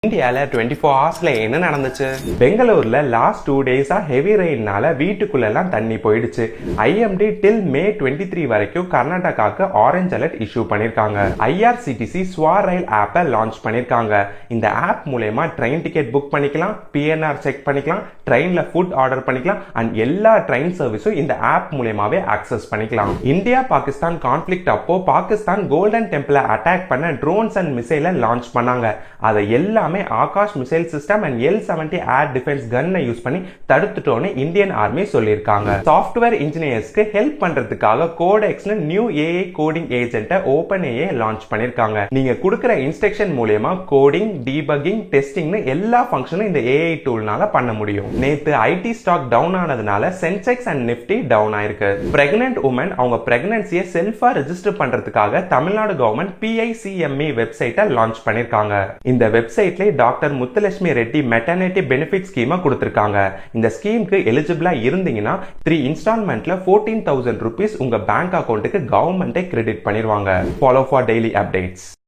இந்தியால 24 ஹவர்ஸ்ல என்ன நடந்துச்சு? பெங்களூர்ல லாஸ்ட் 2 டேஸா ஹெவி ரெயின்னால வீட்டுக்குள்ள எல்லாம் தண்ணி போயிடுச்சு. IMD டில் மே 23 வரைக்கும் கர்நாடகாக்கு ஆரஞ்சு அலர்ட் இஷ்யூ பண்ணிருக்காங்க. IRCTC ஸ்வார் ரயில் ஆப்பை லான்ச் பண்ணிருக்காங்க. இந்த ஆப் மூலமா ட்ரெயின் டிக்கெட் புக் பண்ணிக்கலாம், PNR செக் பண்ணிக்கலாம், ட்ரெயின்ல ஃபுட் ஆர்டர் பண்ணிக்கலாம் அண்ட் எல்லா ட்ரெயின் சர்வீஸும் இந்த ஆப் மூலமாவே ஆக்சஸ் பண்ணிக்கலாம். இந்தியா பாகிஸ்தான் கான்ஃபிளிக்ட் அப்போ பாகிஸ்தான் கோல்டன் டெம்பிளை அட்டாக் பண்ண ட்ரோன்ஸ் அண்ட் மிசைலை லான்ச் பண்ணாங்க. அதை எல்லாமே Akash missile system and L-70 air defence கன்னை யூஸ் பண்ணி தடுத்துட்டோன்னு இந்தியன் ஆர்மி சொல்லியிருக்காங்க. சாஃப்ட்வேர் இன்ஜினியர்ஸ்க்கு ஹெல்ப் பண்றதுக்காக கோடெக்ஸ்னு நியூ AI கோடிங் ஏஜென்ட்டை OpenAI லான்ச் பண்ணிருக்காங்க. நீங்க கொடுக்கிற இன்ஸ்ட்ரக்ஷன் மூலமா கோடிங், டீபக்கிங், டெஸ்டிங்னு எல்லா ஃபங்க்ஷனும் இந்த AI டூல்னால பண்ண முடியும். நேத்து IT ஸ்டாக் டவுன் ஆனதுனால சென்செக்ஸ் அண்ட் நிஃப்டி டவுன் ஆயிருக்கு. பிரெக்னன்ட் உமன் அவங்க பிரெக்னன்சியை செல்ஃபா ரெஜிஸ்டர் பண்றதுக்காக தமிழ்நாடு கவர்மெண்ட் PICME வெப்சைட்டை லான்ச் பண்ணிருக்காங்க. இந்த வெப்சைட்ல doctor Muthulakshmi Reddy maternity benefit ஸ்கீமை கொடுத்திருக்காங்க. இந்த ஸ்கீமுக்கு எலிஜிபிளா இருந்தீங்கன்னா 3 இன்ஸ்டால்மெண்ட்ல 14,000 rupees உங்க பேங்க் அக்கௌண்ட்டுக்கு கவர்மெண்டே கிரெடிட் பண்ணிடுவாங்க. Follow for daily updates.